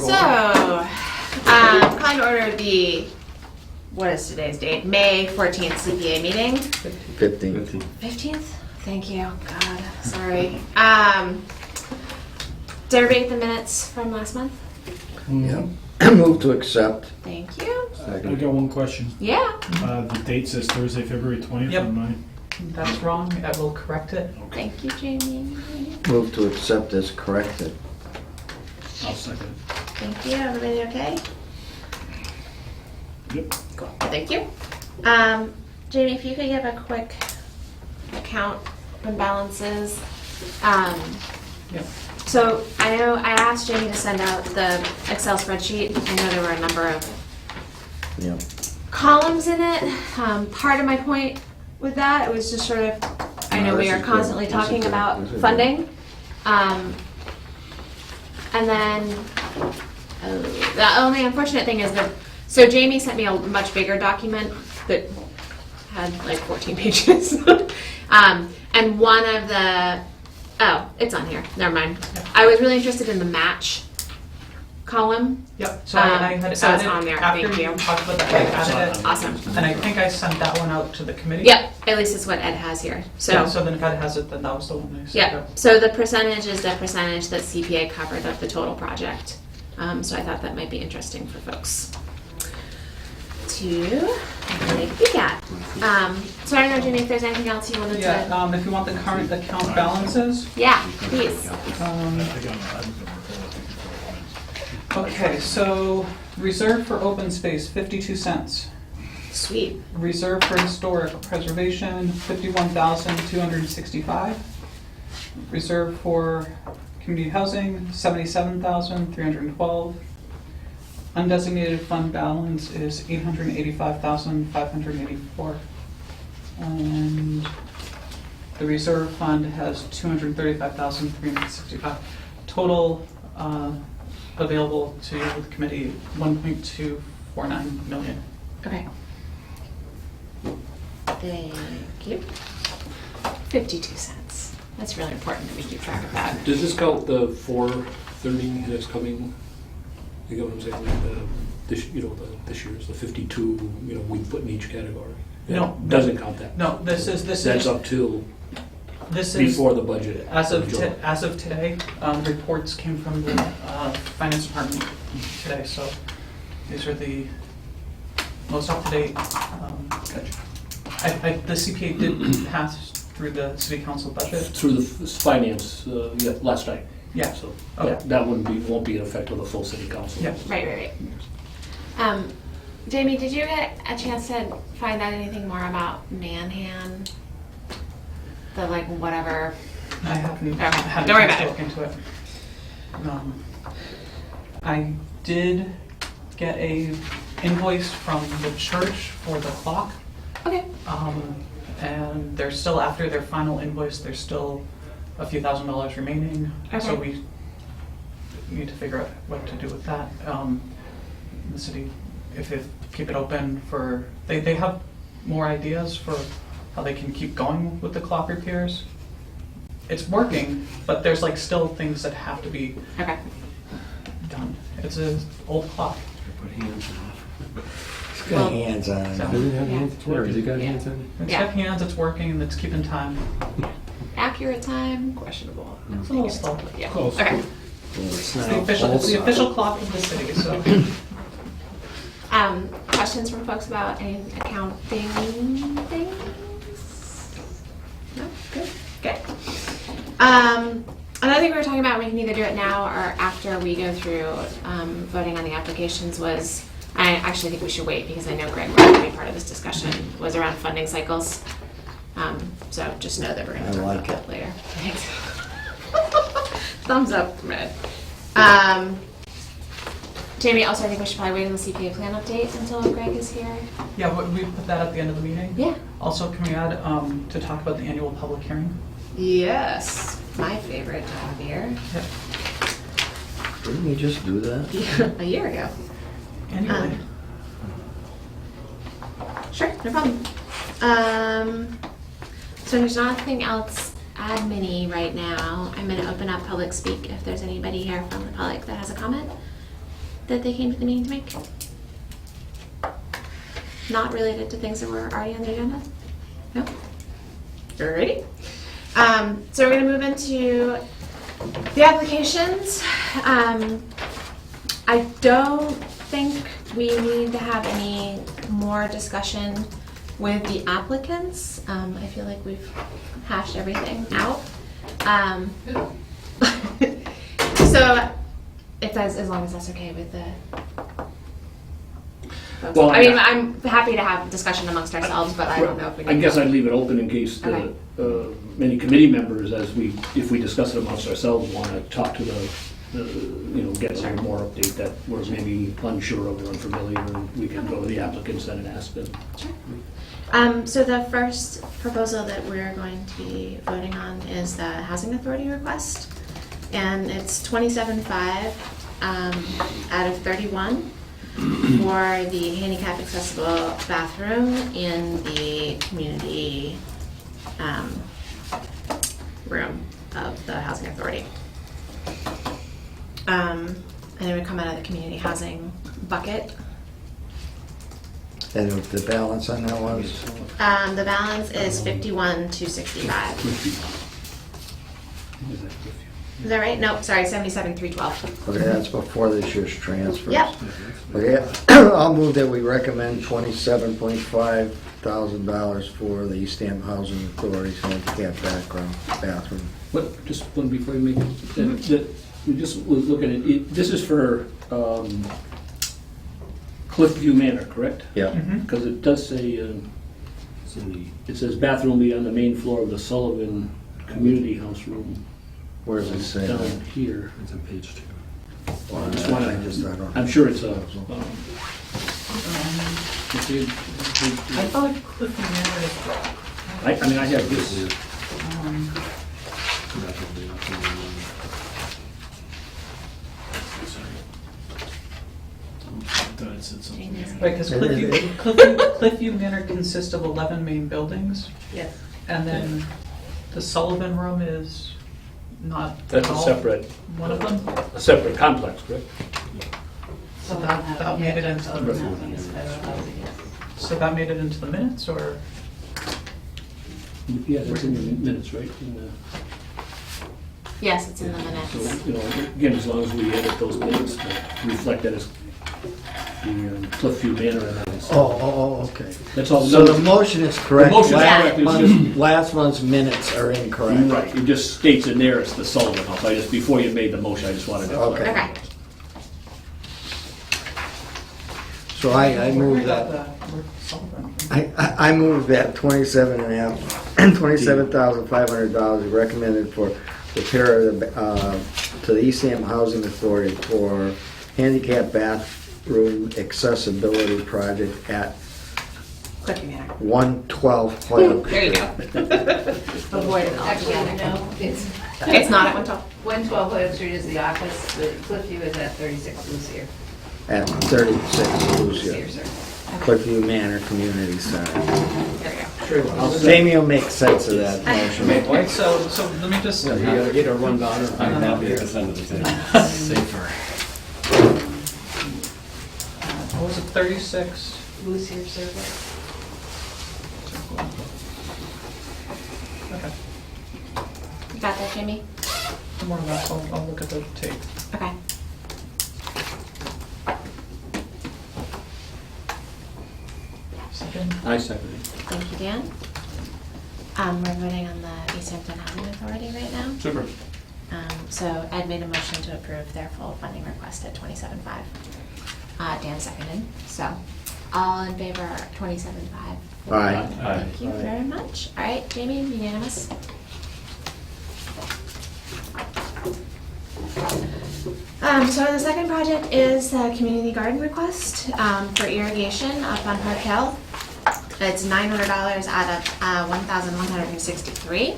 So, calling to order the, what is today's date? May 14th CPA meeting. 15th. 15th? Thank you. God, sorry. Did everybody get the minutes from last month? Yeah. Move to accept. Thank you. I got one question. Yeah. The date says Thursday, February 20th Yep. on mine. That's wrong. I will correct it. Thank you, Jamie. Move to accept as corrected. I'll second it. Thank you. Everybody okay? Yep. Cool. Thank you. Jamie, if you could give a quick account and balances. Yep. So I know I asked Jamie to send out the Excel spreadsheet. I know there were a number of Yeah. columns in it. Part of my point with that, it was just sort of, I know No, we this are is good. constantly This is talking good. about This is good. funding. And then, the only unfortunate thing is that, so Jamie sent me a much bigger document that had like 14 pages. And one of the, oh, it's on here, never mind. I was really interested in the match column. Yep. So I had so added it's on there. after Thank you you. talked about that. I added it, Awesome. and I think I sent that one out to the committee. Yep, at least it's what Ed has here. Yeah, So, so then if Ed has it, then that was the one I sent yeah, out. so the percentage is the percentage that CPA covered of the total project. So I thought that might be interesting for folks to take a peek at. So I don't know, Jimmy, if there's anything else you wanted to. Yeah. If you want the current account balances. Yeah, please. Okay. So reserve for open space, 52 cents. Sweet. Reserve for historic preservation, 51,265. Reserve for community housing, 77,312. Undesignated fund balance is 885,584. And the reserve fund has 235,365. Total available to the committee, 1.249 million. Okay. Thank you. 52 cents. That's really important that we keep track of that. Does this count the 430 that's coming? You get what I'm saying? This year's the 52. We put in each category. No. Doesn't count that. No, this is That's up till this is before the budget. as of July. today. Reports came from the finance department today, so these are the most up to date. The CPA did pass through the city council budget. Through the finance, last night. Yeah. So Okay. that won't be in effect with the full city council. Yeah. Right. Jamie, did you get a chance to find out anything more about Manhan? The whatever. I haven't Okay. had a Don't worry chance to about look into it. I did get a invoice from the church for the clock. Okay. And they're still, after their final invoice, there's still a few $1,000s remaining. So Okay. we need to figure out what to do with that. The city, if they keep it open for, they have more ideas for how they can keep going with the clock repairs. It's working, but there's still things that have to be Okay. done. It's an old clock. It's got hands on it. So- Does it have Yeah. hands? Where has it got Yeah. hands on it? It's Yeah. got hands, it's working, it's keeping time. Accurate time, questionable. It's a little slow. Yeah. Close. Okay. Well, it's It's not the official full clock of the city, so. Questions from folks about any accounting things? No? Good. Good. Another thing we were talking about, we can either do it now or after we go through voting on the applications was, I actually think we should wait because I know Greg wanted to be part of this discussion, was around funding cycles. So just know that we're going to I talk like about that it. later. Thanks. Thumbs up from Ed. Jamie, also I think we should probably wait on the CPA plan update until Greg is here. Yeah, we put that at the end of the meeting. Yeah. Also, can we add to talk about the annual public hearing? Yes, my favorite time of year. Didn't we just do that? A year ago. Annually. Sure, no problem. So there's nothing else admin-y right now. I'm going to open up public speak if there's anybody here from the public that has a comment. that they came to the meeting to make? Not related to things that were already on the agenda? No? Alrighty. So we're gonna move into the applications. I don't think we need to have any more discussion with the applicants. I feel like we've hashed everything out. So, if that's, as long as that's okay with the folks. Well, I mean, I'm happy to have discussion amongst ourselves, but I don't know if we I need guess to. I'd leave it open in case many committee members, if we discuss it amongst ourselves, want to talk to get a little more update that we're maybe unsure of or unfamiliar, and we can go to the applicants then and ask them. So the first proposal that we're going to be voting on is the Housing Authority request, and it's 27.5 out of 31 for the handicap accessible bathroom in the community room of the Housing Authority. And it would come out of the community housing bucket. And the balance on that was? The balance is 51,265. Is that right? No, sorry, 77,312. Okay, that's before this year's transfers. Yep. Okay, I'll move that we recommend $27.5 thousand for the Easthampton Housing Authority's handicap bathroom. What, just one before you make it, we just was looking at it, this is for Cliffview Manor, correct? Yeah. Because it does say, it says bathroom will be on the main floor of the Sullivan Community House room. Where does it say Down that? here. It's on page 2. Well, I just wanna- I don't. I'm sure it's a. I thought Clifton Manor is, I mean, I have this. right, because Cliffview Manor consists of 11 main buildings, Yes. and then the Sullivan Room is not That's at a all separate, one of them? a separate complex, correct? So that made it into So that made it into the minutes, or? Yeah, that's in the minutes, right? In the- Yes, it's in the So, minutes. again, as long as we edit those minutes to reflect that as the Cliffview Manor and that is. Okay. That's all. So the motion is correct. The motion is Last correct, it's month's- Last month's minutes are incorrect. Right, it just states in there it's the Sullivan House. I just, before you made the motion, I just wanted to. Okay. Okay. So I move that. Sullivan. I move that $27,500 is recommended for repair of the, to the Easthampton Housing Authority for handicap bathroom accessibility project at Cliffy Manor. 112 Hoyle There you Street. go. Avoid it Actually, altogether. no, it's It's not at 112. 112 Hoyle Street is the office, the Cliffview is at 36 Lucier. At 36 Lucier, Lucia, sir. Cliffview Manor Community Center. There we go. Jamie will make sense of that motion. Wait, so let me just. You gotta get a rundown. I'm happy to send it to you. Safer. What was it, 36? Lucier Circle. Okay, You got that, Jamie? more or less, I'll look at the tape. Okay. Second. I second it. Thank you, Dan. We're voting on the Easthampton Housing Authority right now. Super. So Ed made a motion to approve their full funding request at 27.5. Dan seconded. So all in favor, 27.5. Aye. Thank you very much. All right, Jamie, unanimous. So the second project is the community garden request for irrigation up on Park Hill. It's $900 out of $1,163.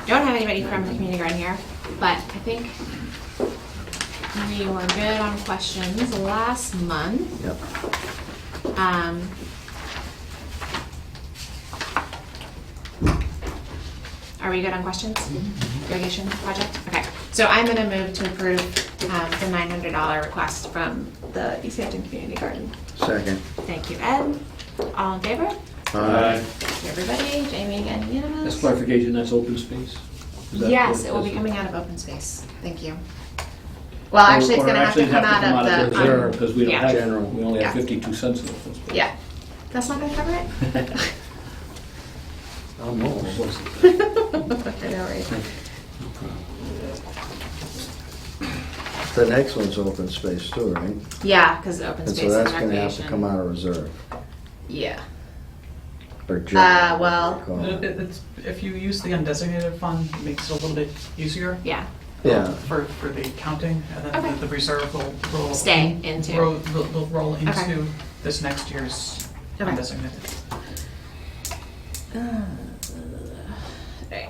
Don't have anybody from the community garden here, but I think we were good on questions last month. Yep. Are we good on questions? Irrigation project? Okay, so I'm gonna move to approve the $900 request from the Easthampton Community Garden. Second. Thank you, Ed. All in favor? Thank you, everybody. Jamie, again, That's unanimous? clarification, that's open space? Is that Yes, what it will be that's- coming out of open space. Thank you. Well, actually, it's Or gonna have to actually come out of the. reserve, Because we don't yeah. have, General. we only have Yeah. 52 cents in open space. Yeah. That's not gonna cover it? Almost. What's it? I know, right? The next one's open space too, right? Yeah, because open And space so and that's gonna have to come recreation. out of reserve, Yeah. or general. well- what they call it. It's, if you use the undesignated fund, it makes it a little bit easier Yeah. Yeah, for the accounting, and then Okay. the reserve will roll. Stay into. Will roll Okay. into this next year's Okay. undesignated. Right.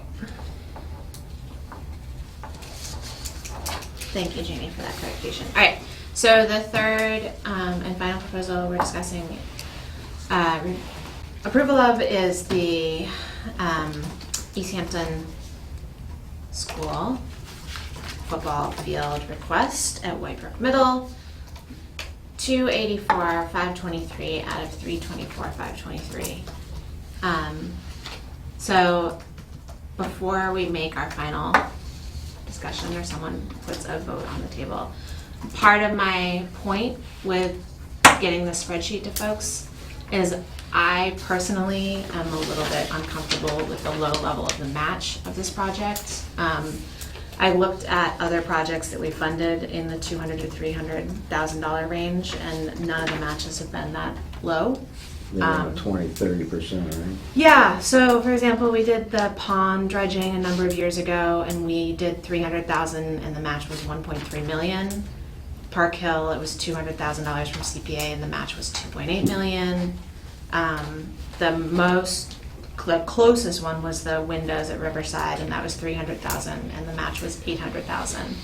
Thank you, Jamie, for that clarification. All right, so the third and final proposal we're discussing approval of is the Easthampton School football field request at White Brook Middle. 284, 523 out of 324, 523. So before we make our final discussion or someone puts a vote on the table, part of my point with getting the spreadsheet to folks is I personally am a little bit uncomfortable with the low level of the match of this project. I looked at other projects that we funded in the $200,000 to $300,000 range, and none of the matches have been that low. they're 20-30%, right? Yeah, so for example, we did the pond dredging a number of years ago, and we did 300,000, and the match was 1.3 million. Park Hill, it was $200,000 from CPA, and the match was 2.8 million. The closest one was the windows at Riverside, and that was 300,000, and the match was 800,000.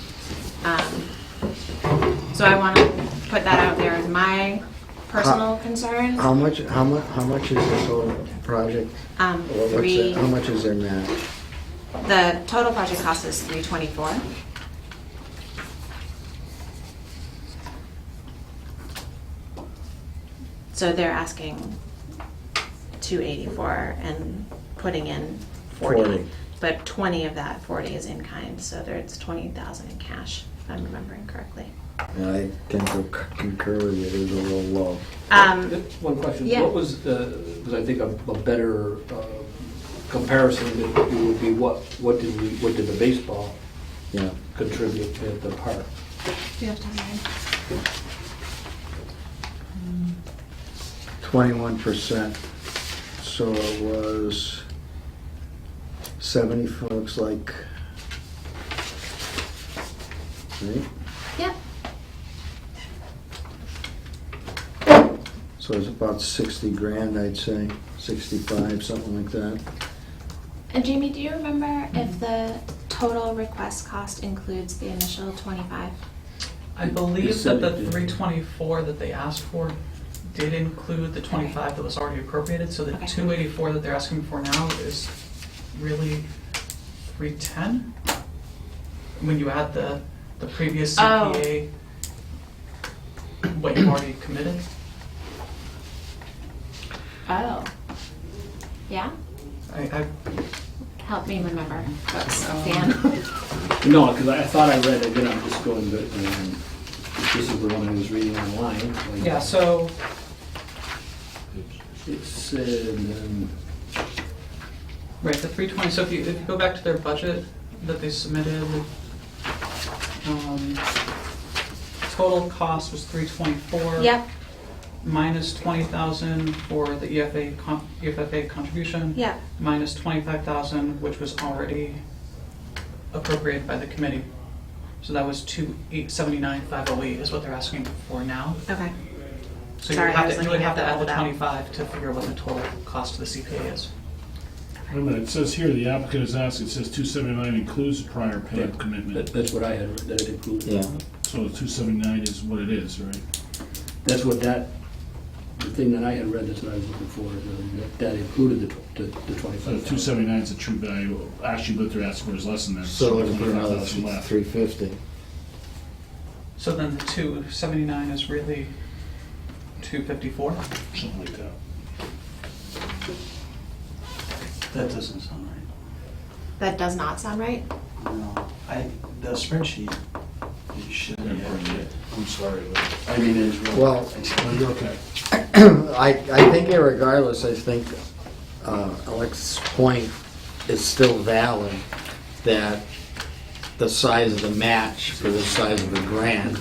So I want to put that out there as my personal concern. How much is the total project? Or what's Three. How much is their match? The total project cost is 324. So they're asking 284 and putting in 40. 40. But 20 of that 40 is in kind, so it's 20,000 in cash, if I'm remembering correctly. And I tend to concur with you, it is a little low. One question, Yeah. what was, because I think a better comparison would be what did the baseball Yeah, contribute at the park? Do you have time? 21%, so it was 70 folks, like, right? Yep. So it's about 60 grand, I'd say, 65, something like that. And Jamie, do you remember if the total request cost includes the initial 25? I believe said that the it did. 324 that they asked for did include the 25 that was already appropriated, so the Okay. 284 that they're asking for now is really 310? When you add the previous Oh. CPA, what you've already committed? Oh. Yeah? I Help me remember, folks. Dan. No, because I thought I read, again, I'm just going, but this is the one I was reading online. yeah, so It said, right, the 320, so if you go back to their budget that they submitted, total cost was 324. Yep, Minus 20,000 for the EFFA contribution. yep. Minus 25,000, which was already appropriated by the committee. So that was 279,508 is what they're asking for now. Okay. So Sorry, I was you would looking have at to the add the old app. 25 to figure what the total cost to the CPA is. Wait a minute, it says here, the applicant is asking, it says 279 includes the prior pay commitment. that's what I had, that it included. Yeah. So the 279 is what it is, right? That's what the thing that I had read, that's what I was looking for, that included the So 25,000. the 279 is the true value. Actually, what they're asking for is less than that. So it'll be another 25,000 left. 350. So then the 279 is really 254? Something like that. That doesn't sound right. That does not sound right? No, the spreadsheet, you should be accurate. I'm sorry, but, I mean, it's real. Well, oh, you're okay. I think irregardless, I think Alex's point is still valid, that the size of the match for the size of the grant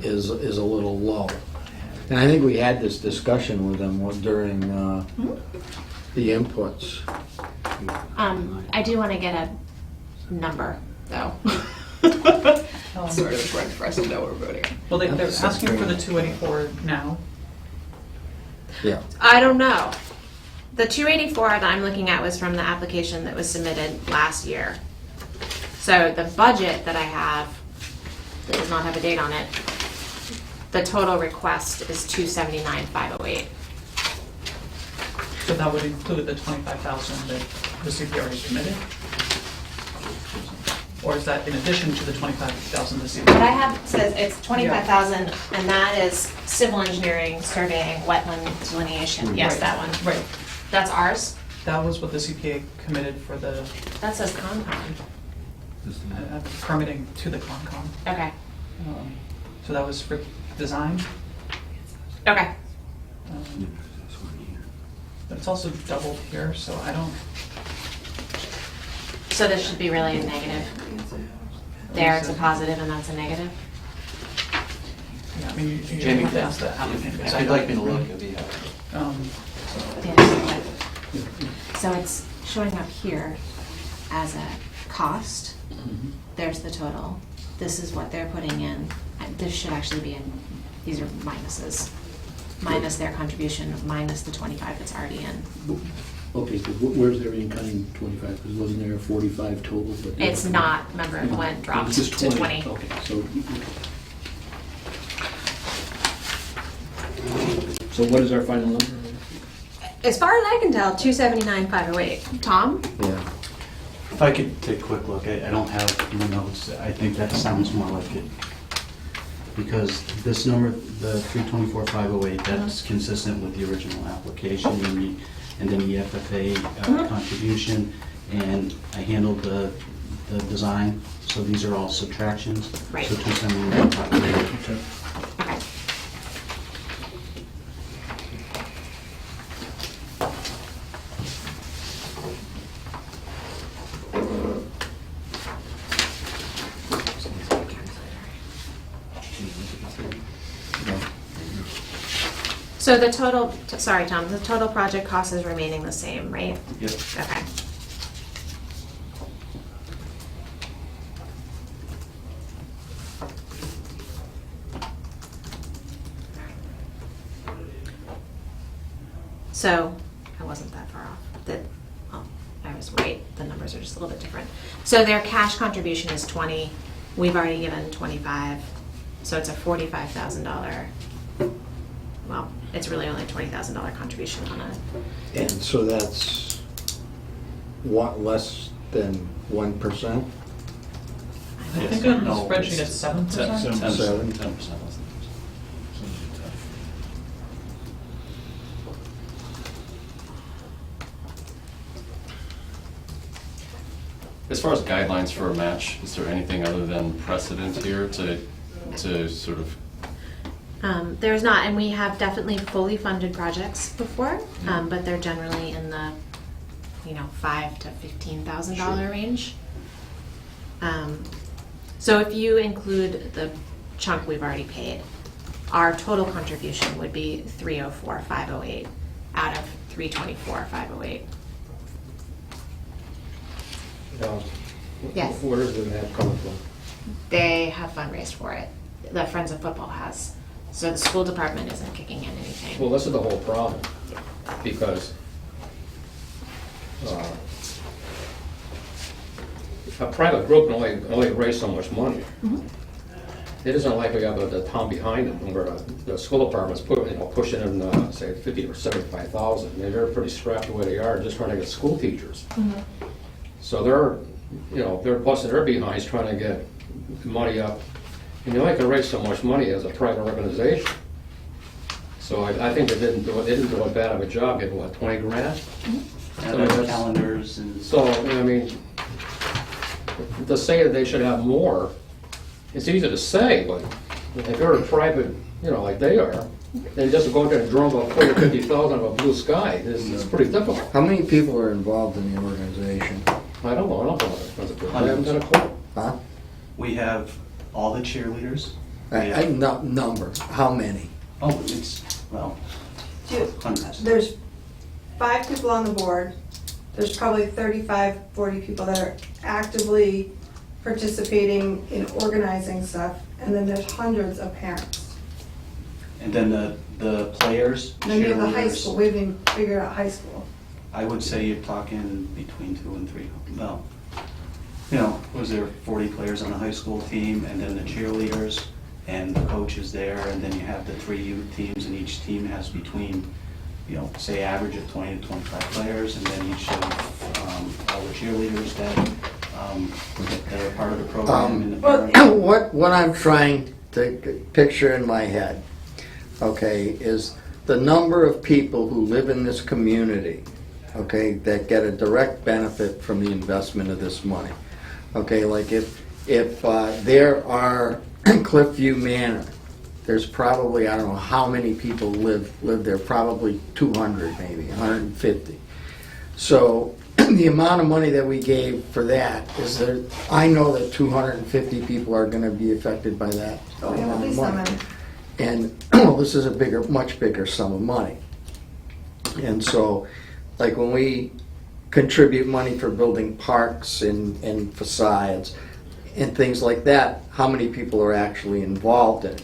is a little low. And I think we had this discussion with them during the inputs. I do want to get a number, though. Sort of important for us to know what we're voting on. Well, they're asking for the 284 now. Yeah. I don't know. The 284 that I'm looking at was from the application that was submitted last year. So the budget that I have, that does not have a date on it, the total request is 279,508. So that would include the 25,000 that the CPA already committed? Or is that in addition to the 25,000 the CPA? What I have says it's 25,000, and that is civil engineering, surveying, wetland delineation. Yes, Right. that one. Right. That's ours? That was what the CPA committed for the That says Concom. permitting to the Concom. Okay. So that was for design. Okay. But it's also doubled here, so I don't, So this should be really a negative. There it's a positive and that's a negative. yeah, I mean, you Jamie, have to ask the applicant. If you'd like me to look, it'd be helpful. Yeah. So it's showing up here as a cost. There's the total. This is what they're putting in. This should actually be in, these are minuses. Minus their contribution, minus the 25 that's already in. Okay, so where's their in-kind 25? Because wasn't there 45 total? But It's not, remember, it went dropped It's just to 20. Okay, so what is our final number? As far as I can tell, 279,508. Tom? Yeah. If I could take a quick look, I don't have the notes. I think that sounds more like it. Because this number, the 324,508, that's consistent with the original application, and then the FFA contribution, and I handled the design, so these are all subtractions. Right. So 279,508. Okay. So the total, sorry, Tom, the total project cost is remaining the same, right? Yep. Okay. So, I wasn't that far off. I was right, the numbers are just a little bit different. So their cash contribution is 20, we've already given 25, so it's a $45,000. Well, it's really only a $20,000 contribution on a, And so that's what, less than 1%? I think on the spreadsheet it's 7%. 7%. 10%. As far as guidelines for a match, is there anything other than precedent here to sort of? there's not, and we have definitely fully funded projects before, but they're generally in the, $5,000 to $15,000 range. So if you include the chunk we've already paid, our total contribution would be 304,508 out of 324,508. Yes. Where is the map coming from? They have fundraised for it. The Friends of Football has. So the school department isn't kicking in anything. Well, this is the whole problem, because a private group can only raise so much money. It isn't like we have the town behind them, where the school department's pushing in, say, 50 or 75,000. I mean, they're pretty strapped the way they are, just trying to get school teachers. So they're busting their behinds trying to get money up And you only can raise so much money as a private organization. So I think they didn't do a bad of a job, gave what, 20 grand? And So then that's- calendars and. So, I mean, to say that they should have more, it's easy to say, but if you're a private, you know, like they are, then just go out there and drum up 40, 50,000 of a blue sky, it's pretty difficult. How many people are involved in the organization? I don't know. I haven't got a clue. Huh? We have all the cheerleaders. We I have- number, how many? Oh, it's, well, hundreds. There's 5 people on the board. There's probably 35, 40 people that are actively participating in organizing stuff. And then there's hundreds of parents. And then the players, And then you have the high cheerleaders, school, we haven't even figured out high school. I would say you're talking between 2 and 3. Well, you know, was there 40 players on the high school team, and then the cheerleaders, and the coaches there, and then you have the 3 youth teams, and each team has between, you know, say average of 20 to 25 players, and then each of all the cheerleaders that are part of the program and the parents. What I'm trying to picture in my head, okay, is the number of people who live in this community, okay, that get a direct benefit from the investment of this money. Okay, like if there are Cliffview Manor, there's probably, I don't know how many people live there, probably 200 maybe, 150. So the amount of money that we gave for that is there, I know that 250 people are gonna be affected by that Oh, yeah, at amount of least that money. many. And, well, this is a bigger, much bigger sum of money. And so, like when we contribute money for building parks and facades and things like that, how many people are actually involved in it?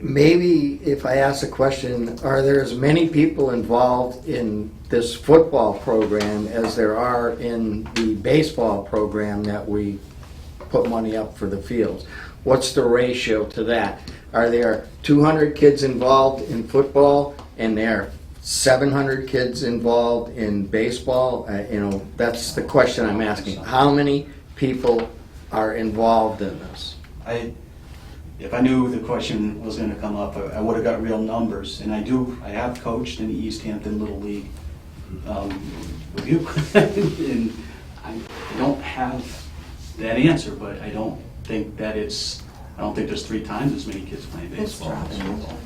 Maybe if I ask a question, are there as many people involved in this football program as there are in the baseball program that we put money up for the fields? What's the ratio to that? Are there 200 kids involved in football and there are 700 kids involved in baseball? You know, that's the question I'm asking. How many people are involved in this? If I knew the question was gonna come up, I would've got real numbers, and I have coached in the Easthampton Little League, with you. And I don't have that answer, but I don't think there's 3 times as many kids playing baseball as football.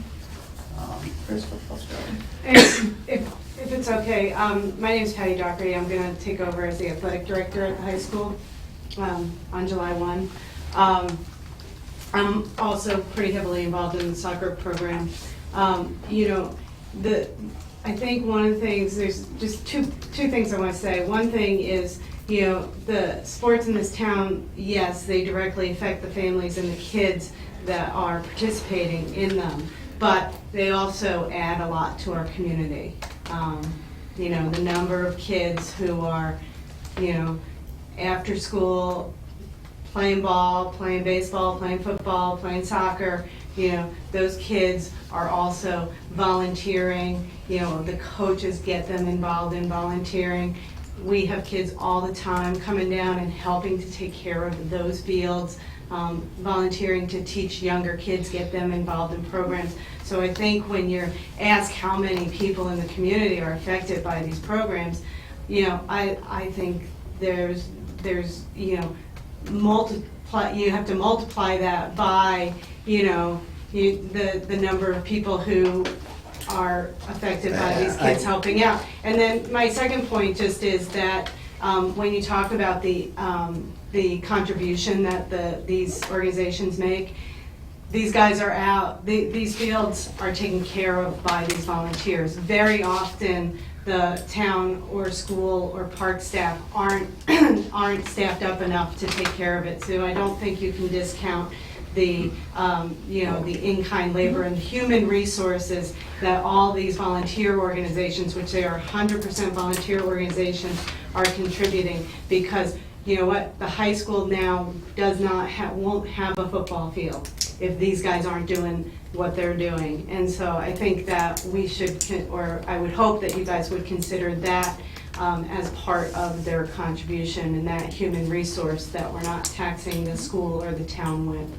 If it's okay, my name's Patty Dockery. I'm going to take over as the athletic director at the high school on July 1. I'm also pretty heavily involved in the soccer program. You know, I think one of the things, there's just two things I want to say. One thing is, you know, the sports in this town, yes, they directly affect the families and the kids that are participating in them, but they also add a lot to our community. You know, the number of kids who are, you know, after school, playing ball, playing baseball, playing football, playing soccer, you know, those kids are also volunteering. You know, the coaches get them involved in volunteering. We have kids all the time coming down and helping to take care of those fields, volunteering to teach younger kids, get them involved in programs. So I think when you're asked how many people in the community are affected by these programs, you know, I think there's you know, you have to multiply that by, you know, the number of people who are affected by these kids helping out. And then my second point just is that when you talk about the contribution that these organizations make, these guys are out, these fields are taken care of by these volunteers. Very often the town or school or park staff aren't staffed up enough to take care of it. So I don't think you can discount the you know, the in-kind labor and human resources that all these volunteer organizations, which they are 100% volunteer organizations, are contributing. Because you know what, the high school now won't have a football field if these guys aren't doing what they're doing. And so I think that we should, or I would hope that you guys would consider that as part of their contribution and that human resource that we're not taxing the school or the town with.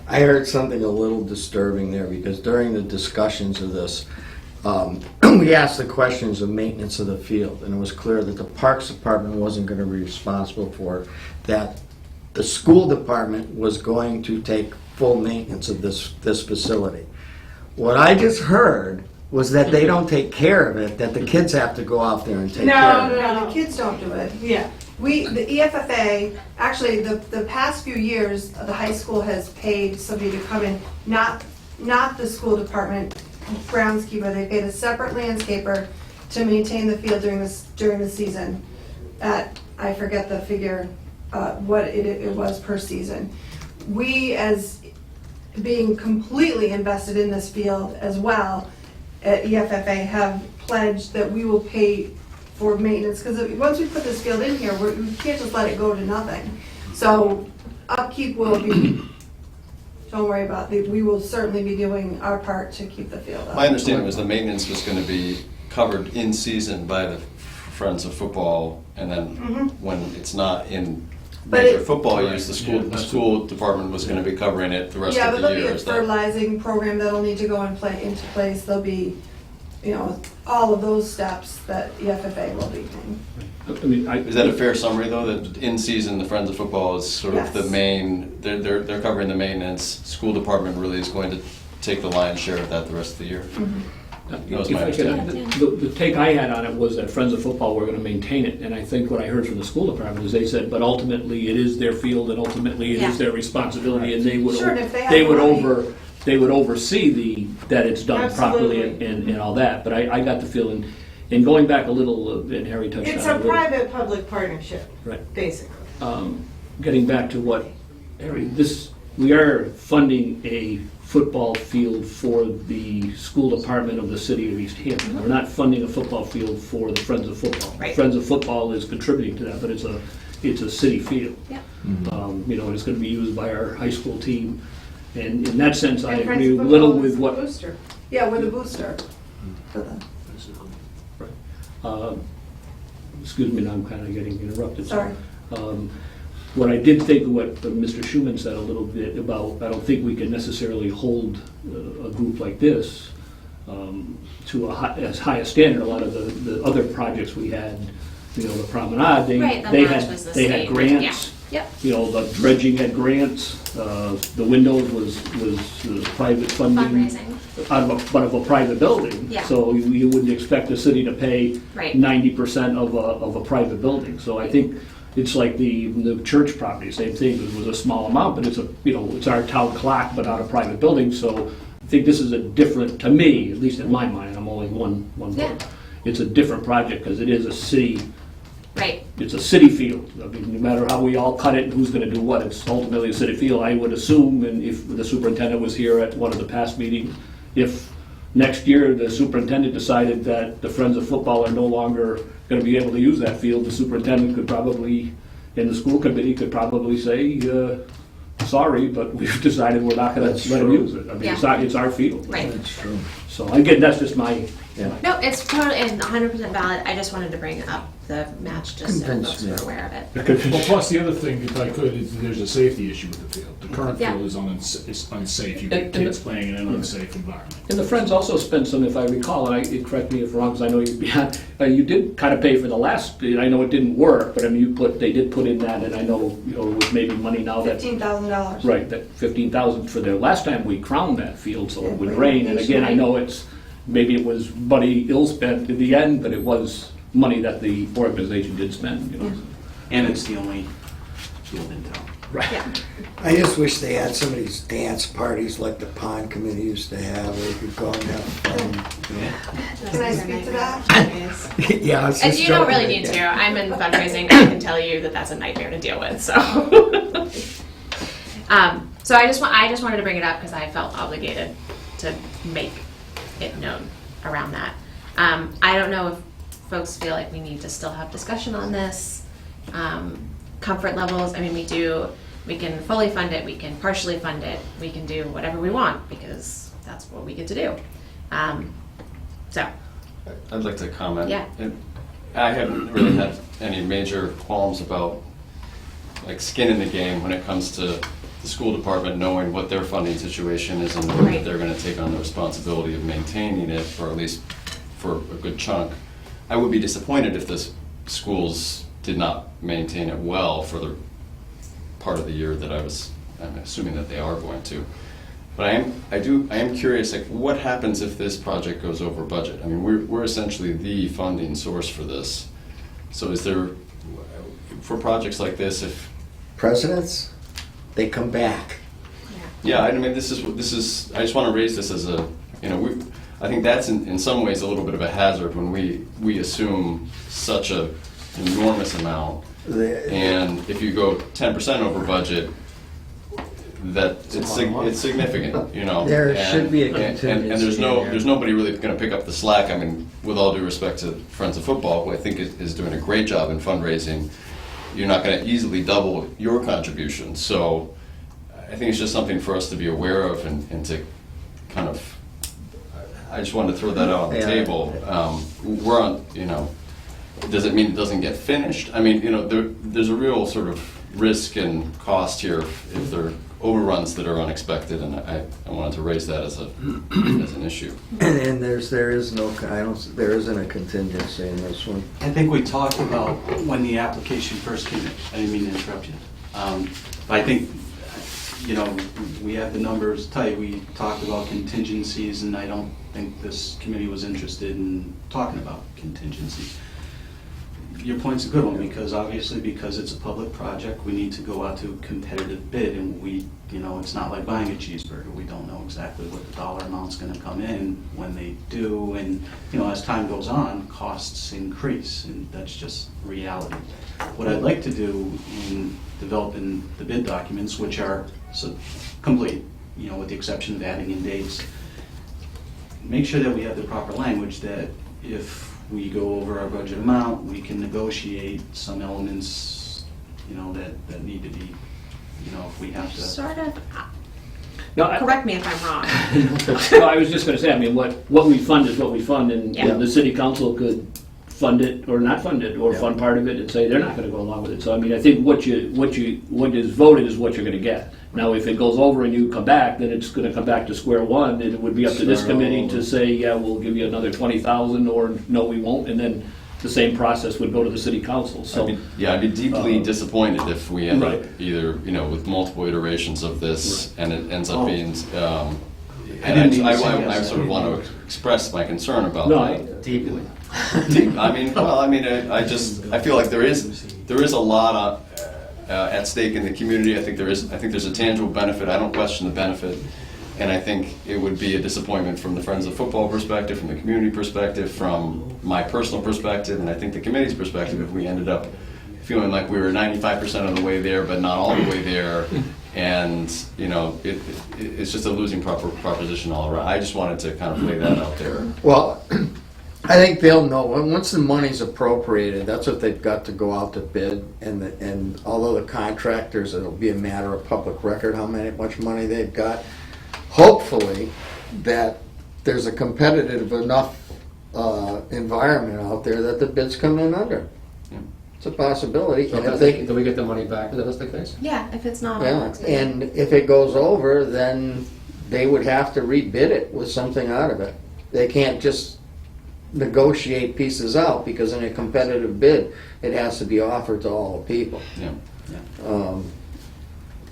I heard something a little disturbing there, because during the discussions of this, we asked the questions of maintenance of the field, and it was clear that the Parks Department wasn't going to be responsible for it, that the school department was going to take full maintenance of this facility. What I just heard was that they don't take care of it, that the kids have to go out there and take care of it. No, the kids don't do it. Yeah. The EFFA, actually, the past few years, the high school has paid somebody to come in, not the school department groundskeeper. They paid a separate landscaper to maintain the field during the season. I forget the figure, what it was per season. We, as being completely invested in this field as well, at EFFA, have pledged that we will pay for maintenance, because once we put this field in here, we can't just let it go to nothing. So upkeep will be, don't worry about it, we will certainly be doing our part to keep the field up. My understanding was the maintenance was going to be covered in season by the Friends of Football, and then when it's not in But major it- football use, the school department was going to be covering it the rest Yeah, of but the there'll year. be a Is that- fertilizing program that'll need to go into place. There'll be, all of those steps that EFFA will be doing. I mean, Is that a fair summary, though, that in season, the Friends of Football is sort of the Yes. main, they're covering the maintenance, school department really is going to take the lion's share of that the rest of the year? That was my If I could, understanding. the take I had on it was that Friends of Football were going to maintain it, and I think what I heard from the school department is they said, but ultimately it is their field, and ultimately it Yeah. is their responsibility, and they would Sure, and if they have money- they would oversee that it's done properly Absolutely. and all that. But I got the feeling, and going back a little, and Harry touched on it It's a a little. private-public partnership, Right. basically. Getting back to what, Harry, we are funding a football field for the school department of the city of Easthampton. We're not funding a football field for the Friends of Football. Right. Friends of Football is contributing to that, but it's a city field. Yeah. And it's going to be used by our high school team. And in that sense, I And Friends agree of a little Football with is what, the booster. Yeah, with a booster. For the- excuse me, now I'm kind of getting interrupted. Sorry. What I did think, what Mr. Schuman said a little bit about, I don't think we can necessarily hold a group like this to as high a standard. A lot of the other projects we had, the promenade, Right, the they match was the they had same. grants. Yep. The dredging had grants, the windows was private funding. Fundraising. But of a private building. Yeah. So you wouldn't expect the city to pay Right. 90% of a private building. So I think it's like the church property, same thing. It was a small amount, but it's our town clock, but not a private building. So I think this is a different, to me, at least in my mind, I'm only one Yeah. vote. It's a different project because it is a city. Right. It's a city field. I mean, no matter how we all cut it and who's going to do what, it's ultimately a city field. I would assume, and if the superintendent was here at one of the past meetings, if next year the superintendent decided that the Friends of Football are no longer going to be able to use that field, the superintendent could probably, and the school committee could probably say, sorry, but we've decided we're not going That's to let them true. use it. I mean, Yeah. it's our field. Right. That's true. So again, that's just my, No, it's totally and 100% valid. I just wanted to bring up the match just so Convince folks me. were aware of it. Well, plus the other thing, if I could, is there's a safety issue with the field. The current Yeah. field is unsafe. You get kids playing in an unsafe environment. and the Friends also spent some, if I recall, and correct me if I'm wrong, because I know you did kind of pay for the last, I know it didn't work, but I mean, they did put in that, and I know, it was maybe money now that, $15,000. right, that 15,000 for the last time we crowned that field, so it would Yeah, rain, and again, I rain. know maybe it was money ill-spent in the end, but it was money that the organization did spend, And it's the only field in town. Right. I just wish they had some of these dance parties like the pond committee used to have, where you could go and have fun. Can I speak to that? Yeah, I was And just you don't joking really need again. to. I'm in fundraising. I can tell you that that's a nightmare to deal with. So, so I just wanted to bring it up because I felt obligated to make it known around that. I don't know if folks feel like we need to still have discussion on this. Comfort levels. I mean, we can fully fund it. We can partially fund it. We can do whatever we want because that's what we get to do. So, I'd like to comment. Yeah. I haven't really had any major qualms about like skin in the game when it comes to the school department knowing what their funding situation is and knowing that they're going to take on the responsibility of maintaining it, or at least for a good chunk. I would be disappointed if the schools did not maintain it well for the part of the year that I'm assuming that they are going to. But I am curious, like, what happens if this project goes over budget? I mean, we're essentially the funding source for this. So is there, for projects like this, if Presidents, they come back. yeah, I mean, this is. I just want to raise this as a, I think that's in some ways a little bit of a hazard when we assume such a enormous amount, and if you go 10% over budget, that it's significant, There and, should be a and contingency in there. there's nobody really going to pick up the slack. I mean, with all due respect to Friends of Football, who I think is doing a great job in fundraising, you're not going to easily double your contribution. So I think it's just something for us to be aware of and to kind of, I just wanted to throw that out on the table. We're on, does it mean it doesn't get finished? I mean, there's a real sort of risk and cost here if there are overruns that are unexpected, and I wanted to raise that as an issue. And there isn't a contingency in this one. I think we talked about when the application first came in. I didn't mean to interrupt you. But I think, we have the numbers tight. We talked about contingencies, and I don't think this committee was interested in talking about contingencies. Your point's a good one, because it's a public project, we need to go out to a competitive bid, and it's not like buying a cheeseburger. We don't know exactly what the dollar amount's gonna come in when they do, and, as time goes on, costs increase, and that's just reality. What I'd like to do in developing the bid documents, which are complete, with the exception of adding in dates, make sure that we have the proper language that if we go over our budget amount, we can negotiate some elements, that need to be, if we have to. Sort of. No, Correct me if I'm wrong. no, I was just gonna say, I mean, what we fund is what we fund, and Yeah. the city council could fund it or not fund it, or fund part of it and say they're not gonna go along with it. So, I mean, I think what is voted is what you're gonna get. Now, if it goes over and you come back, then it's gonna come back to square one, and it would be up to this Start all committee over. to say, yeah, we'll give you another 20,000, or no, we won't, and then the same process would go to the city council, so. I'd be deeply disappointed if we end up Right. either, with multiple iterations of this, and it ends up being, I didn't mean to say I yes. sort of want to express my concern about No, that. Deeply. I feel like there is a lot at stake in the community. I think there's a tangible benefit. I don't question the benefit. And I think it would be a disappointment from the Friends of Football perspective, from the community perspective, from my personal perspective, and I think the committee's perspective if we ended up feeling like we were 95% of the way there, but not all the way there. And, it's just a losing proposition all around. I just wanted to kind of lay that out there. Well, I think they'll know, once the money's appropriated, that's what they've got to go out to bid, and although the contractors, it'll be a matter of public record how much money they've got. Hopefully, that there's a competitive enough environment out there that the bids come in under. Yeah. It's a possibility. So And if if that's they, do we get the money back if that's the case? Yeah, if it's not. yeah, and if it goes over, then they would have to rebid it with something out of it. They can't just negotiate pieces out, because in a competitive bid, it has to be offered to all the people. Yeah.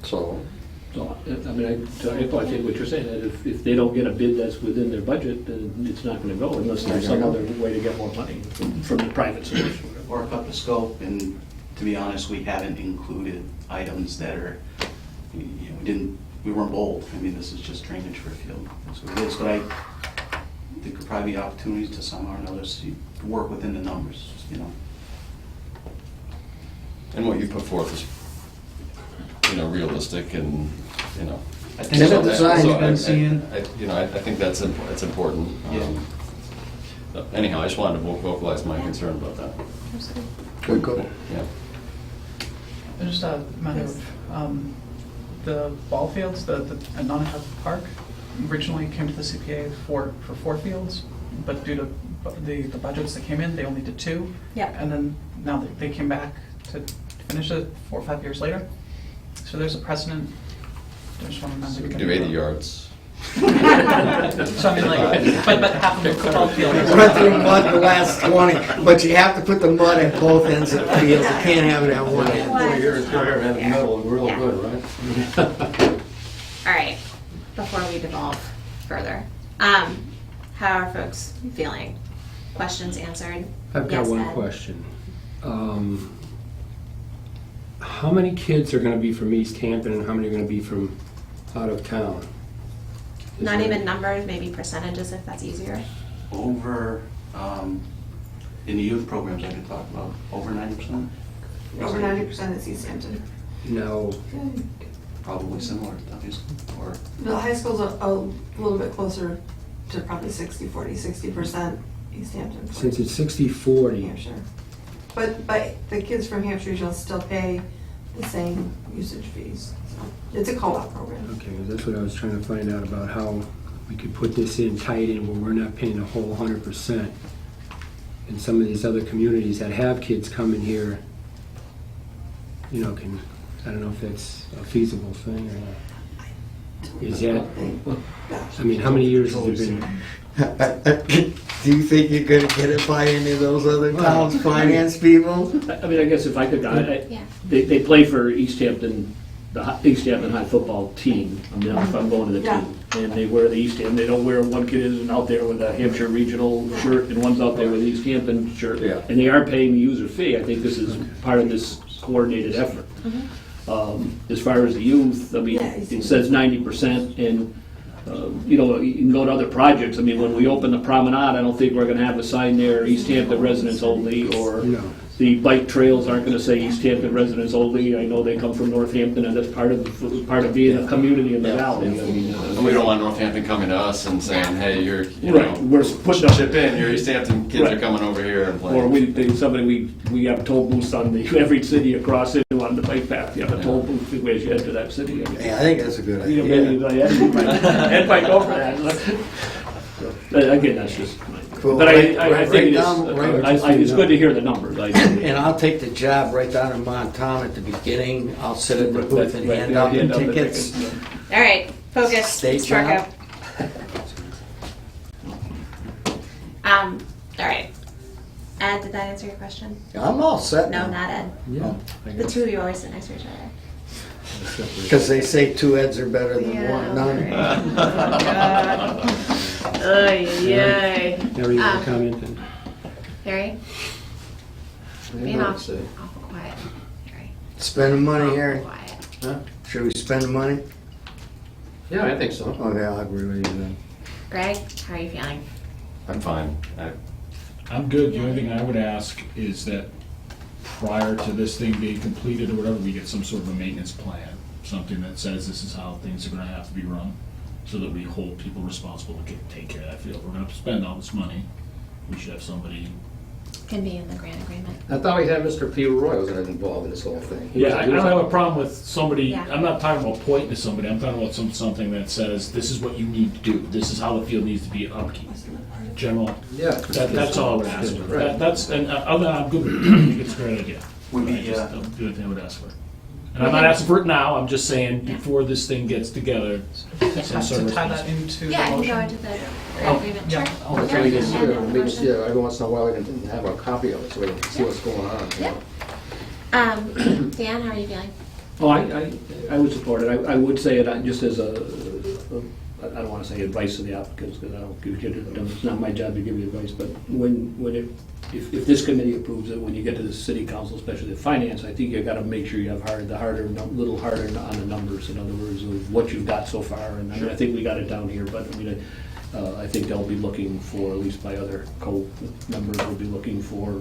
So, So, I mean, I think what you're saying, that if they don't get a bid that's within their budget, then it's not gonna go unless there's some other way to get more money from the private source. Or cut the scope, and to be honest, we haven't included items that are, we weren't bold. I mean, this is just drainage for a field, that's what it is, but I think there could probably be opportunities to somehow or another to work within the numbers, And what you put forth is, realistic and, I think so. Design. We've been seeing. I think that's important. Yeah. So anyhow, I just wanted to vocalize my concern about that. good. Yeah. And just a matter of, the ball fields, at Nonahab Park, originally came to the CPA for 4 fields, but due to the budgets that came in, they only did 2. Yep. And then now they came back to finish it 4 or 5 years later. So there's a precedent. I just want to So we remember. could do 80 yards. So I mean, like, but half of the football field is. Run through mud the last 20, but you have to put the mud at both ends of the field. You can't have it at one end. 4 years there and the middle, real good, right? All right, before we devolve further, how are folks feeling? Questions answered? I've got Yes, one Ed? question. How many kids are going to be from Easthampton and how many are going to be from out of town? Is Not there- even numbers, maybe percentages if that's easier. Over, in the youth programs I could talk about, over 90%, Over 90% is Easthampton. No. probably similar to that, or The high school's a little bit closer to probably 60-40, 60% Easthampton. Since it's 60-40, Hampshire. But the kids from Hampshire Regional still pay the same usage fees. So it's a co-op program. okay, that's what I was trying to find out about, how we could put this in tight in where we're not paying the whole 100%. And some of these other communities that have kids coming here, you know, can, I don't know if that's a feasible thing or not. Is that, I mean, how many years has it been? Do you think you're gonna get it by any of those other towns' finance people? I mean, I guess if I could, Yeah. they play for Easthampton, Easthampton High football team. I mean, if I'm going to the Yeah. team. And they wear the Easthampton, they don't wear, one kid isn't out there with a Hampshire Regional shirt and one's out there with the Easthampton shirt. Yeah. And they are paying the user fee. I think this is part of this coordinated effort. As far as the youth, I mean, Yeah, it says 90% and, you know, you can go to other projects. I mean, when we open the promenade, I don't think we're gonna have a sign there, Easthampton residents only, or No. the bike trails aren't gonna say Easthampton residents only. I know they come from Northampton and that's part of being a community in the valley. I mean, And we don't want Northampton coming to us and saying, hey, you're, you Right, know, we're pushing up, chip in, your Easthampton kids are Right. coming over here and or playing. we have toll booths on every city across it on the bike path. You have a toll booth as you enter that city. I mean, Yeah, I think that's a good you know, idea. maybe Ed might go for that. Again, that's just, Cool. but I Write think down- it's good to hear the numbers. And I'll take the job right down in Montown at the beginning. I'll sit at the booth and hand out the tickets. All right, focus, State spark job. up. All right. Ed, did that answer your question? I'm all set No, now. not Ed. Yeah. I The guess two of you always sit next to each other. Because they say 2 Eds are better than Yeah. one, none. Ay, yay. Harry, you want to comment then? Harry? Being Yeah, awful, I'd say. awful quiet. Harry. Spending money Awful here. quiet. Huh? Should we spend the money? Yeah, I think so. Okay, I'll agree with you then. Greg, how are you feeling? I'm fine. I'm good. The only thing I would ask is that prior to this thing being completed or whatever, we get some sort of a maintenance plan, something that says this is how things are gonna have to be run, so that we hold people responsible to take care of that field. We're gonna spend all this money, we should have somebody. Can be in the grant agreement. I thought we had Mr. P. Roy was involved in this whole thing. He Yeah, was- I he was- don't have a problem with somebody, Yeah. I'm not talking about pointing to somebody, I'm talking about something that says, this is what you need to do, this is how the field needs to be upkeep. General, Yeah. that's all I would ask for. Right. That's, and other than I'm good with it, I think it's a great idea. Would be, I just don't do anything I would ask for. And I'm not asking for it now, I'm just saying, Yeah. before this thing gets together, some Have sort to of tie that responsibility. into the Yeah, I can motion. go into the grant agreement. yeah. Sure. Oh, Yeah, we just, add that in the motion. yeah, every once in a while we can have a copy of it so we can see what's going on. you know. Dan, how are you feeling? Oh, I would support it. I would say it just as I don't want to say advice to the applicants, because I don't give you, it's not my job to give you advice, but if this committee approves it, when you get to the city council, especially the finance, I think you got to make sure you have little harder on the numbers, in other words, of what you've got so far, and I mean, I think we got it down here, but I mean, I think they'll be looking for, at least my other co-members will be looking for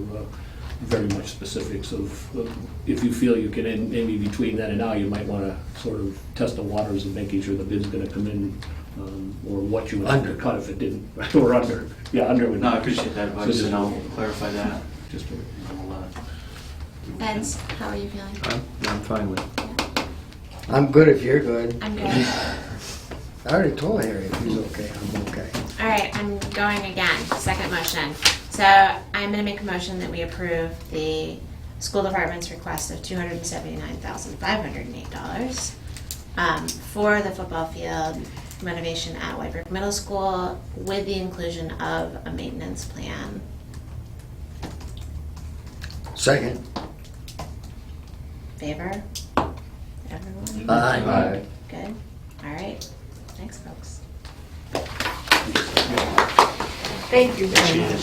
very much specifics of, if you feel you can, and maybe between then and now, you might want to sort of test the waters of making sure the bid's going to come in, or what you would undercut if it didn't, or under, yeah, under would. No, I appreciate that advice, So and I'll clarify that. Just to- Ed, how are you feeling? I'm fine with it. I'm good if you're good. I'm good. I already told Harry if he's okay, I'm okay. All right, I'm going again, second motion. So I'm gonna make a motion that we approve the school department's request of $279,508 for the football field renovation at White Brook Middle School with the inclusion of a maintenance plan. Second. Favor? Everyone? Aye. Good. All right. Thanks, folks. Thank you very much.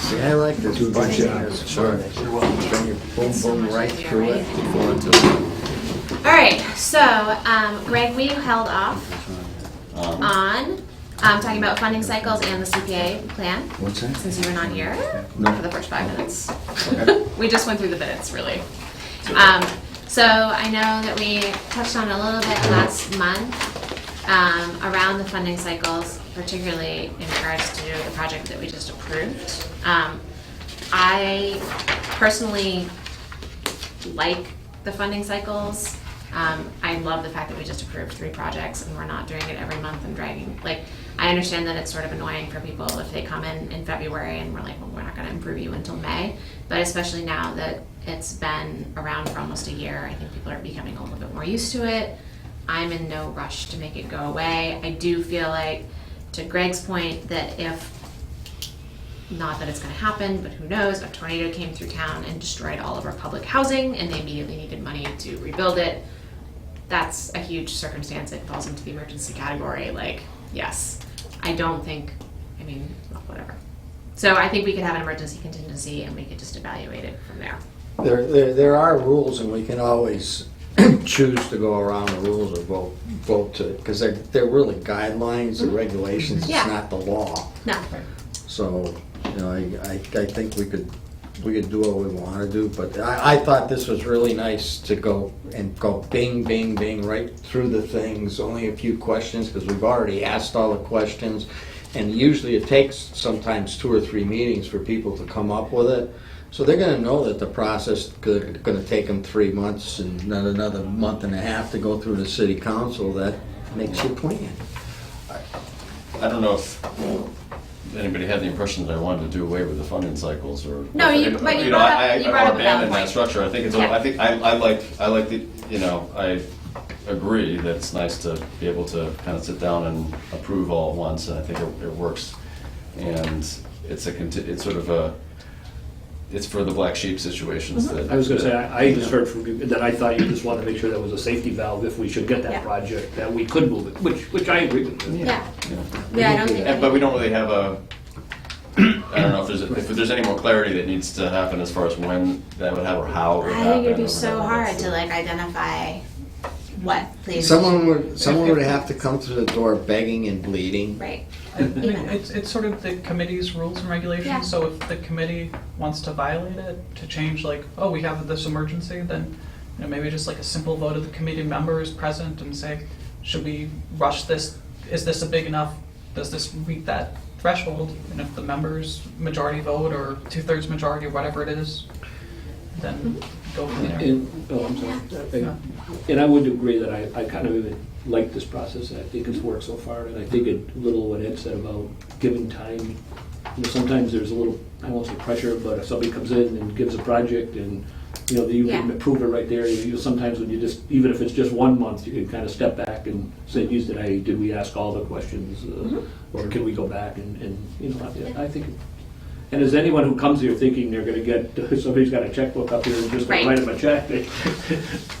See, I like this budget as short. Then you boom, boom, right through it. All right, so Greg, we held off on talking about funding cycles and the CPA plan, What's that? since you were not here No. for the first 5 minutes. We just went through the minutes, really. So I know that we touched on a little bit last month around the funding cycles, particularly in regards to the project that we just approved. I personally like the funding cycles. I love the fact that we just approved 3 projects and we're not doing it every month and dragging. Like, I understand that it's sort of annoying for people if they come in February and we're like, well, we're not going to approve you until May. But especially now that it's been around for almost a year, I think people are becoming a little bit more used to it. I'm in no rush to make it go away. I do feel like, to Greg's point, that if, not that it's going to happen, but who knows, a tornado came through town and destroyed all of our public housing and they immediately needed money to rebuild it, that's a huge circumstance. It falls into the emergency category. Like, yes, I don't think, I mean, well, whatever. So I think we could have an emergency contingency and we could just evaluate it from there. There are rules, and we can always choose to go around the rules or vote to, because they're really guidelines and regulations. Yeah. It's not the law. No. So, you know, I think we could do what we want to do, but I thought this was really nice to go bing, bing, bing, right through the things, only a few questions, because we've already asked all the questions, and usually it takes sometimes 2 or 3 meetings for people to come up with it. So they're gonna know that the process is gonna take them 3 months and not another month and a half to go through the city council. That makes you plan. I don't know if anybody had the impression that I wanted to do away with the funding cycles or. No, but you know, brought up a or valid abandon point. that structure. I think it's, Yeah. I think, I like the, you know, I agree that it's nice to be able to kind of sit down and approve all at once, and I think it works. And it's it's sort of it's for the black sheep situations that. I was gonna say, I just heard from you that I thought you just wanted to make sure there was a safety valve if we should get Yeah. that project, that we could move it, which I agree with. Yeah. you know. Yeah, I don't think. But we don't really have a, I don't know if there's any more clarity that needs to happen as far as when that would happen or how it would I happen. think it'd be or so whatever. hard to like identify what, please. Someone would have to come through the door begging and bleeding. Right. I mean, it's sort of the committee's rules and regulations, Yeah. so if the committee wants to violate it, to change like, oh, we have this emergency, then, you know, maybe just like a simple vote of the committee members present and say, should we rush this? Is this a big enough, does this meet that threshold? And if the members majority vote or 2/3 majority, or whatever it is, then go from there. I'm sorry. And I would agree that I kind of even like this process. I think it's worked so far, and I think little what Ed said about giving time. You know, sometimes there's a little, I won't say pressure, but if somebody comes in and gives a project and, you know, you can Yeah. approve it right there. Sometimes when you just, even if it's just 1 month, you can kind of step back and say, geez, did we ask all the questions? Or can we go back and you know, I think. And as anyone who comes here thinking they're gonna get, somebody's got a checkbook up here and just Right. write them a check,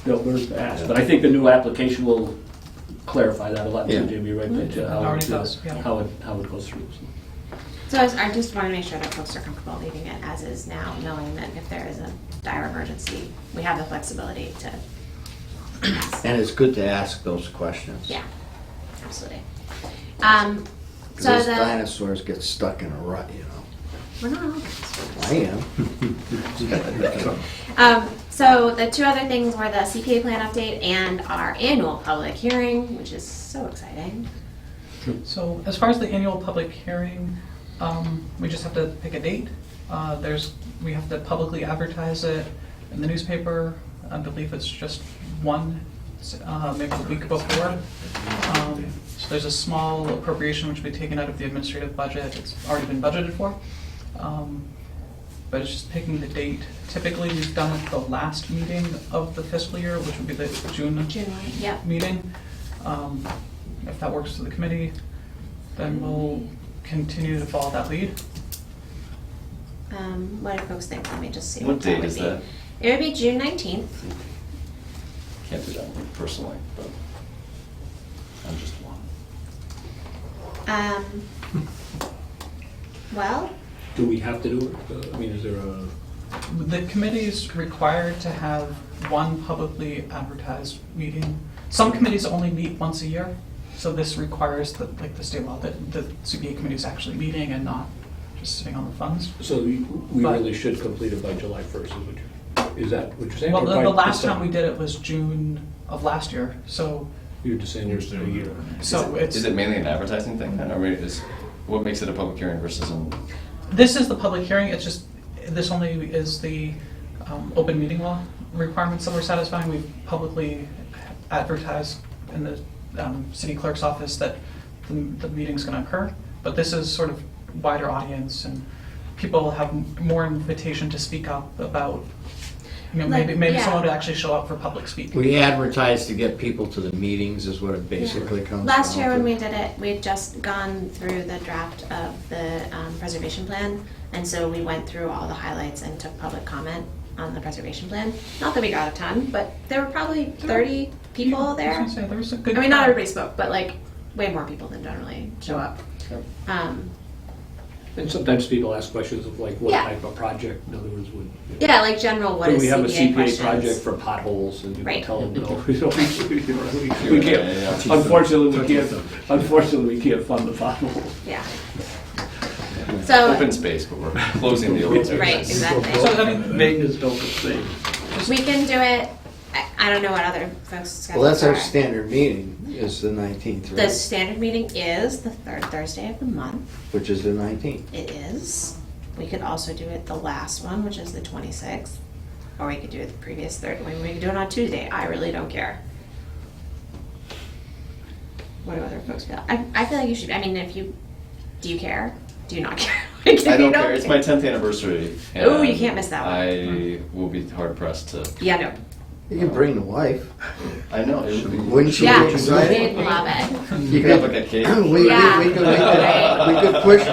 they'll learn fast. But I think the new application will clarify that a lot Yeah. too, Jimmy, right? That, Already does, yeah. how it goes through. So. So I just want to make sure that folks are comfortable leaving it as is now, knowing that if there is a dire emergency, we have the flexibility to. And it's good to ask those questions. Yeah, absolutely. Because So those the, dinosaurs get stuck in a rut, you know. we're not all dinosaurs. I am. So the 2 other things were the CPA plan update and our annual public hearing, which is so exciting. So as far as the annual public hearing, we just have to pick a date. We have to publicly advertise it in the newspaper. I believe it's just one maybe the week before. So there's a small appropriation which will be taken out of the administrative budget. It's already been budgeted for. But it's just picking the date. Typically, we've done it the last meeting of the fiscal year, which would be the June Yep. meeting. If that works for the committee, then we'll continue to follow that lead. What do folks think? Let me just see. What that date would is be. that? It would be June 19th. Can't do that one personally, but I'm just one. Well, Do we have to do it? I mean, is there a? The committee is required to have one publicly advertised meeting. Some committees only meet once a year, so this requires the state law that the CPA committee is actually meeting and not just sitting on the funds. So we But- really should complete it by July 1st, is that what you're saying? Well, Or by the last December? time we did it was June of last year, so You're just saying there's a year. it's. Is it mainly an advertising thing then, or maybe what makes it a public hearing versus This is the public hearing, it's just, this only is the open meeting law requirements that we're satisfying. We've publicly advertised in the city clerk's office that the meeting's gonna occur, but this is sort of wider audience and people have more invitation to speak up about, maybe yeah. someone would actually show up for public speaking. We advertise to get people to the meetings is what it basically comes down last year when to. we did it, we'd just gone through the draft of the preservation plan, and so we went through all the highlights and took public comment on the preservation plan. Not that we got a ton, but there were probably 30 people I was there. gonna say, there was a good I mean, not crowd. everybody spoke, but like way more people than generally show up. And sometimes people ask questions of like, what Yeah. type of project, in other words, would. Yeah, like general, what Could is we have a CPA CPA questions? project for potholes and you Right. can tell them, no, we don't, we Yeah, can't, yeah. unfortunately, we can't fund the potholes. Yeah. So open space, but we're closing the open space. Right, exactly. So, I mean, Maintenance open space. we can do it. I don't know what other folks' schedules Well, that's our are. standard meeting, is the 19th, The right? standard meeting is the third Thursday of the month. Which is the 19th. It is. We could also do it the last one, which is the 26th. Or we could do it the previous third. I mean, we could do it on Tuesday. I really don't care. What do other folks feel? I feel like you should. I mean, do you care? Do you not care? Like, if I you don't care. It's my 10th anniversary. Oh, you and can't miss that one. I will be hard pressed to. Yeah, no. You can bring the wife. I know. It would be. Wouldn't she Yeah, get you right? we'd love it. You Pick up like a cake. Yeah. We could push,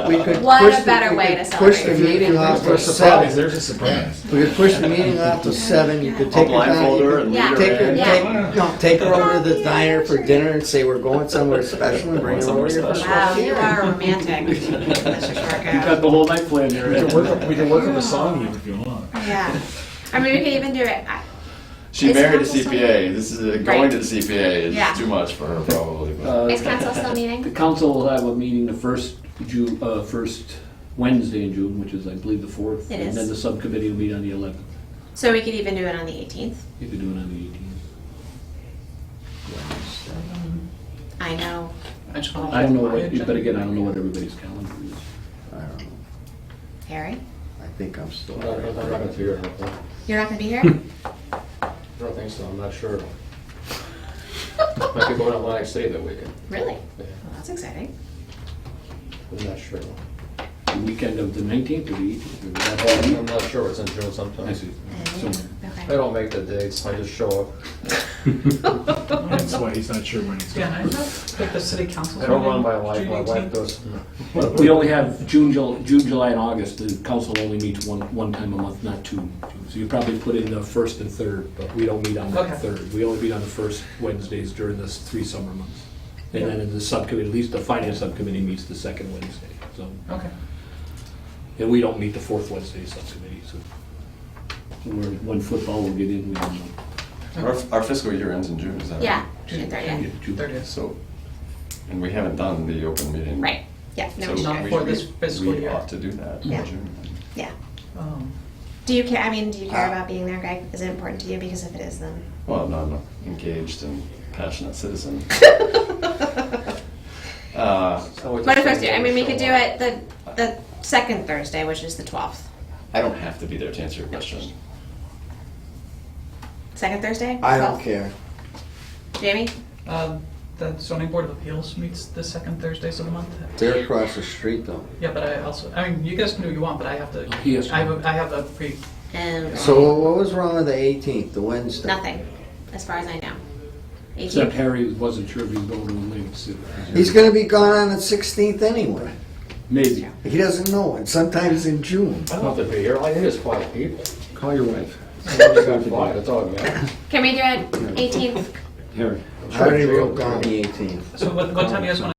What push a better way to push the celebrate. meeting off to Surprise, 7. there's a surprise. We could push the meeting off to 7, you could I'll take her down. blindfold her You and could Yeah. lead take her her, in. Yeah. take her over to the diner for dinner and say, we're going somewhere special and bring her Somewhere over here for special. Wow, special. you are romantic, Mr. You got Shortco. the whole night planned here. We can work on the song even if you want. Yeah. I mean, we could even do it. She Is married a council still CPA. meeting? This is going Right. to the CPA is Yeah. too much for her probably. But. Is council still The meeting? council will have a meeting the first Wednesday in June, which is, I believe, the 4th. It And is. then the subcommittee will meet on the 11th. So we could even do it on the 18th. You could do it on the 18th. I know. I just wanna I don't know check my what, agenda. but again, I don't know what everybody's calendar is. I don't know. Harry? I think I'm still. I'm not gonna figure it out. You're not gonna be here? I don't think so, I'm not sure. Might be going to Atlantic City that weekend. Really? Yeah, Well, that's exciting. I'm not sure. The weekend of the 19th or the 18th? Or that whole I'm week? not sure, it's in June I sometime. see. I So- I don't make the dates, I just show up. That's why he's not sure when he's Yeah, going. I think the city council's I don't run meeting my life, June my wife 18th. does. We only have June, July, and August. The council only meets one time a month, not two. So you probably put in the 1st and 3rd, but we don't meet on the Okay. 3rd. We only meet on the first Wednesdays during the 3 summer months. And then in the subcommittee, at least the finance subcommittee meets the second Wednesday. So, Okay. and we don't meet the 4th Wednesday subcommittee, so. When football will get in, we don't know. Our fiscal year ends in June, is that Yeah, right? June 30th. June 30th. So, and we haven't done the open meeting. Right. Yeah, no, So we Not should. we- for we- this fiscal We year. ought to do that in Yeah. June. Yeah. Um, Do you care? I mean, do you care about being there, Greg? Is it important to you? Because if it is, then. Well, no, I'm an engaged and passionate citizen. What if Thursday? I mean, we could do it the second Thursday, which is the 12th. I don't have to be there to answer your question. Second Thursday? I don't 12th? care. Jamie? The zoning board of appeals meets the second Thursdays of the month. They're across the street though. Yeah, but I also, I mean, you guys can do what you want, but I have to, He has to. I have a pre, And So what was wrong with the 18th, the Wednesday? nothing, as far as I know. Except 18th. Harry wasn't sure if he was going to the links. He's gonna be gone on the 16th anyway. Maybe. He doesn't know, and sometimes in June. I don't have to be here, I think it's 5 people. Call your wife, I got 5, that's all that matters. Can we do it 18th? Harry. I already wrote down the 18th. so what time you guys want